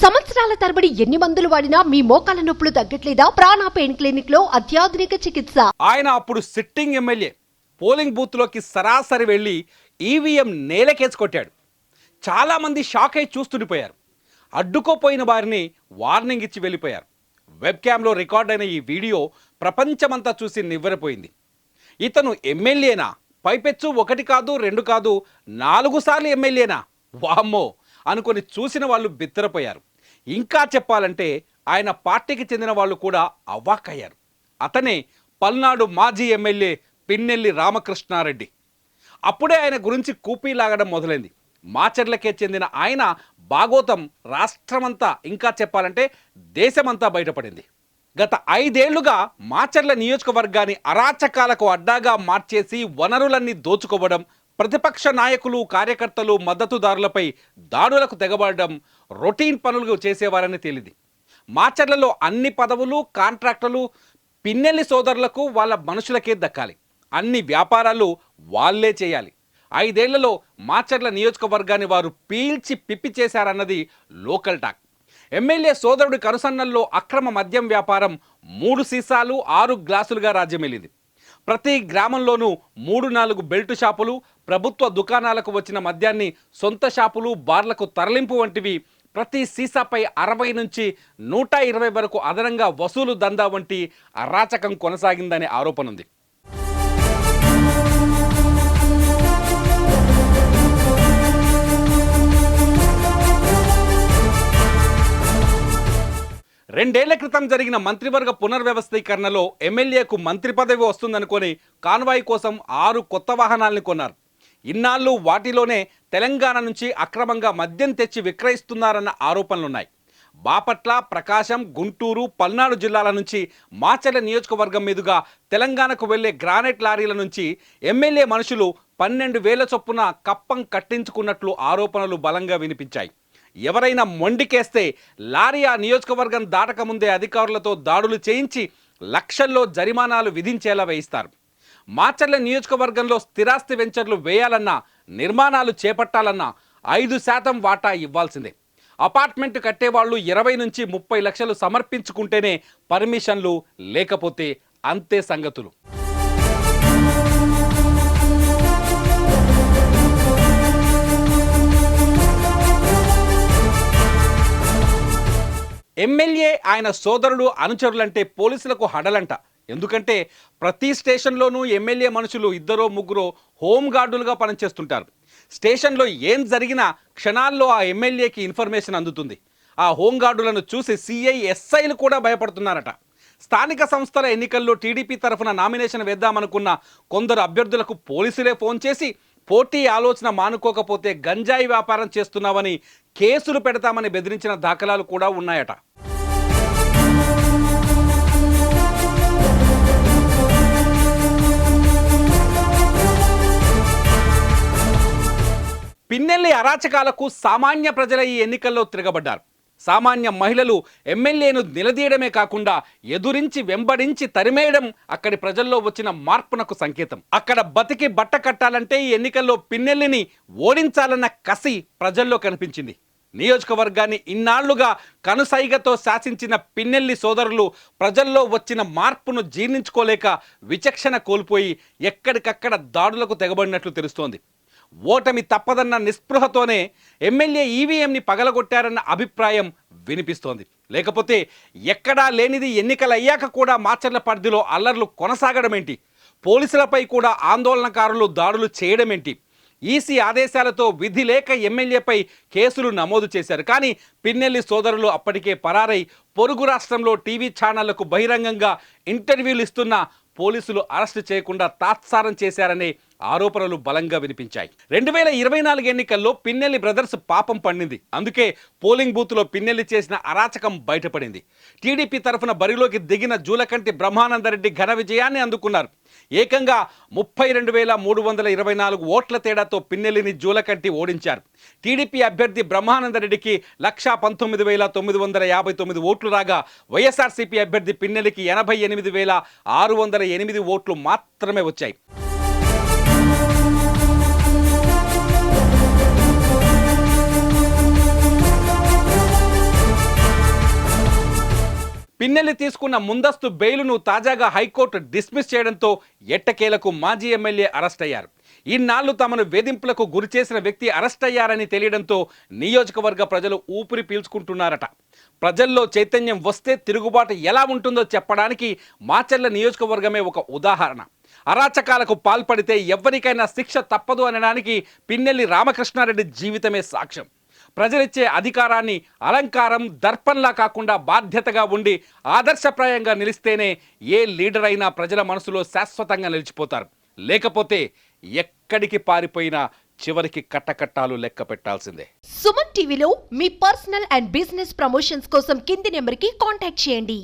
సంవత్సరాల తరబడి ఎన్ని మందులు వాడినా మీ మోకాల నొప్పులు తగ్గట్లేదా? ప్రాణ పెయిన్ క్లినిక్ లో అత్యాధునిక చికిత్స. ఆయన అప్పుడు సిట్టింగ్ ఎమ్మెల్యే పోలింగ్ బూత్ లోకి సరాసరి వెళ్లి ఈవీఎం నేలకేసి కొట్టాడు. చాలా మంది షాక్ అయి చూస్తుండిపోయారు. అడ్డుకోపోయిన వారిని వార్నింగ్ ఇచ్చి వెళ్ళిపోయారు. వెబ్ క్యామ్లో రికార్డ్ అయిన ఈ వీడియో ప్రపంచమంతా చూసి నివ్వెరపోయింది. ఇతను ఎమ్మెల్యేనా? పైపెచ్చు 1 కాదు 2 కాదు 4 సార్లు ఎమ్మెల్యేనా? వామ్మో అనుకొని చూసిన వాళ్ళు బిత్తరపోయారు. ఇంకా చెప్పాలంటే ఆయన పార్టీకి చెందిన వాళ్ళు కూడా అవాక్కయ్యారు. అతనే పల్నాడు మాజీ ఎమ్మెల్యే పిన్నెల్లి రామకృష్ణారెడ్డి. అప్పుడే ఆయన గురించి కూపీ లాగడం మొదలైంది. మాచర్లకే చెందిన ఆయన భాగోతం రాష్ట్రమంతా, ఇంకా చెప్పాలంటే దేశమంతా బయటపడింది. గత 5 ఏళ్లుగా మాచర్ల నియోజకవర్గాన్ని అరాచకాలకు అడ్డాగా మార్చేసి వనరులన్నీ దోచుకోవడం, ప్రతిపక్ష నాయకులు, కార్యకర్తలు, మద్దతుదారులపై దాడులకు తెగబడడం రొటీన్ పనులు చేసేవారని తేలింది. మాచర్లలో అన్ని పదవులు, కాంట్రాక్టులు పిన్నెల్లి సోదరులకు, వాళ్ళ మనుషులకే దక్కాలి. అన్ని వ్యాపారాలు వాళ్ళే చేయాలి. 5 ఏళ్లలో మాచర్ల నియోజకవర్గాన్ని వారు పీల్చి పిప్పి చేశారన్నది లోకల్ టాక్. ఎమ్మెల్యే సోదరుడి కనుసన్నల్లో అక్రమ మద్యం వ్యాపారం 3 సీసాలు 6 గ్లాసులుగా రాజ్యమేలింది. ప్రతి గ్రామంలోనూ 3-4 బెల్ట్ షాపులు, ప్రభుత్వ దుకాణాలకు వచ్చిన మద్యాన్ని సొంత షాపులు, బార్లకు తరలింపు వంటివి, ప్రతి సీసాపై 60 నుంచి 120 వరకు అదనంగా వసూలు దందా వంటి అరాచకం కొనసాగిందనే ఆరోపణ ఉంది. రెండేళ్ల క్రితం జరిగిన మంత్రివర్గ పునర్వ్యవస్థీకరణలో ఎమ్మెల్యేకు మంత్రి పదవి వస్తుందనుకొని కాన్వాయ్ కోసం 6 కొత్త వాహనాల్ని కొన్నారు. ఇన్నాళ్ళు వాటిలోనే తెలంగాణ నుంచి అక్రమంగా మద్యం తెచ్చి విక్రయిస్తున్నారన్న ఆరోపణలున్నాయి. బాపట్ల, ప్రకాశం, గుంటూరు, పల్నాడు జిల్లాల నుంచి మాచర్ల నియోజకవర్గం మీదుగా తెలంగాణకు వెళ్లే గ్రానైట్ లారీల నుంచి ఎమ్మెల్యే మనుషులు 12,000 చొప్పున కప్పం కట్టించుకున్నట్లు ఆరోపణలు బలంగా వినిపించాయి. ఎవరైనా మొండికేస్తే లారీ ఆ నియోజకవర్గం దాటకముందే అధికారులతో దాడులు చేయించి లక్షల్లో జరిమానాలు విధించేలా వేయిస్తారు. మాచర్ల నియోజకవర్గంలో స్థిరాస్తి వెంచర్లు వేయాలన్నా, నిర్మాణాలు చేపట్టాలన్నా 5% వాటా ఇవ్వాల్సిందే. అపార్ట్మెంట్ కట్టేవాళ్ళు 20 నుంచి 30 లక్షలు సమర్పించుకుంటేనే పర్మిషన్లు, లేకపోతే అంతే సంగతులు. ఎమ్మెల్యే, ఆయన సోదరుడు, అనుచరులంటే పోలీసులకు హడలంట. ఎందుకంటే ప్రతి స్టేషన్లోనూ ఎమ్మెల్యే మనుషులు 2-3 హోంగార్డులుగా పనిచేస్తుంటారు. స్టేషన్లో ఏం జరిగినా క్షణాల్లో ఆ ఎమ్మెల్యేకి ఇన్ఫర్మేషన్ అందుతుంది. ఆ హోంగార్డులను చూసి సిఐ, ఎస్ఐలు కూడా భయపడుతున్నారట. స్థానిక సంస్థల ఎన్నికల్లో టీడీపీ తరఫున నామినేషన్ వేద్దామనుకున్న కొందరు అభ్యర్థులకు పోలీసులే ఫోన్ చేసి పోటీ ఆలోచన మానుకోకపోతే గంజాయి వ్యాపారం చేస్తున్నావని కేసులు పెడతామని బెదిరించిన దాఖలాలు కూడా ఉన్నాయట. పిన్నెల్లి అరాచకాలకు సామాన్య ప్రజల ఈ ఎన్నికల్లో తిరగబడ్డారు. సామాన్య మహిళలు ఎమ్మెల్యేను నిలదీయడమే కాకుండా ఎదురించి వెంబడించి తరిమేయడం అక్కడి ప్రజల్లో వచ్చిన మార్పునకు సంకేతం. అక్కడ బతికి బట్ట కట్టాలంటే ఈ ఎన్నికల్లో పిన్నెల్లిని ఓడించాలన్న కసి ప్రజల్లో కనిపించింది. నియోజకవర్గాన్ని ఇన్నాళ్లుగా కనుసైగతో శాసించిన పిన్నెల్లి సోదరులు ప్రజల్లో వచ్చిన మార్పును జీర్ణించుకోలేక విచక్షణ కోల్పోయి ఎక్కడికక్కడ దాడులకు తెగబడినట్లు తెలుస్తోంది. ఓటమి తప్పదన్న నిస్పృహతోనే ఎమ్మెల్యే ఈవీఎంని పగలగొట్టారన్న అభిప్రాయం వినిపిస్తోంది. లేకపోతే ఎక్కడా లేనిది ఎన్నికలయ్యాక కూడా మాచర్ల పరిధిలో అల్లర్లు కొనసాగడమేంటి? పోలీసులపై కూడా ఆందోళనకారులు దాడులు చేయడమేంటి? ఈసీ ఆదేశాలతో విధి లేక ఎమ్మెల్యేపై కేసులు నమోదు చేశారు. కానీ పిన్నెల్లి సోదరులు అప్పటికే పరారై పొరుగు రాష్ట్రంలో టీవీ ఛానళ్లకు బహిరంగంగా ఇంటర్వ్యూలు ఇస్తున్న పోలీసులు అరెస్టు చేయకుండా తాత్సారం చేశారనే ఆరోపణలు బలంగా వినిపించాయి. 2024 ఎన్నికల్లో పిన్నెల్లి బ్రదర్స్ పాపం పండింది. అందుకే పోలింగ్ బూత్లో పిన్నెల్లి చేసిన అరాచకం బయటపడింది. టీడీపీ తరఫున బరిలోకి దిగిన జూలకంటి బ్రహ్మానందరెడ్డి ఘన విజయాన్ని అందుకున్నారు. ఏకంగా 32,324 ఓట్ల తేడాతో పిన్నెల్లిని జూలకంటి ఓడించారు. టీడీపీ అభ్యర్థి బ్రహ్మానందరెడ్డికి 119,959 ఓట్లు రాగా వైఎస్ఆర్సీపీ అభ్యర్థి పిన్నెల్లికి 88,608 ఓట్లు మాత్రమే వచ్చాయి. పిన్నెల్లి తీసుకున్న ముందస్తు బెయిలును తాజాగా హైకోర్టు డిస్మిస్ చేయడంతో ఎట్టకేలకు మాజీ ఎమ్మెల్యే అరెస్ట్ అయ్యారు. ఇన్నాళ్లు తమను వేధింపులకు గురిచేసిన వ్యక్తి అరెస్ట్ అయ్యారని తెలియడంతో నియోజకవర్గ ప్రజలు ఊపిరి పీల్చుకుంటున్నారట. ప్రజల్లో చైతన్యం వస్తే తిరుగుబాటు ఎలా ఉంటుందో చెప్పడానికి మాచర్ల నియోజకవర్గమే ఒక ఉదాహరణ. అరాచకాలకు పాల్పడితే ఎవరికైనా శిక్ష తప్పదు అనడానికి పిన్నెల్లి రామకృష్ణారెడ్డి జీవితమే సాక్ష్యం. ప్రజలిచ్చే అధికారాన్ని అలంకారం దర్పంలా కాకుండా బాధ్యతగా ఉండి ఆదర్శప్రాయంగా నిలిస్తేనే ఏ లీడర్ అయినా ప్రజల మనసులో శాశ్వతంగా నిలిచిపోతారు. లేకపోతే ఎక్కడికి పారిపోయినా చివరికి కట్టకట్టాలు లెక్క పెట్టాల్సిందే. సుమన్ టీవీలో మీ పర్సనల్ అండ్ బిజినెస్ ప్రమోషన్స్ కోసం కింది నెంబర్కి కాంటాక్ట్ చేయండి.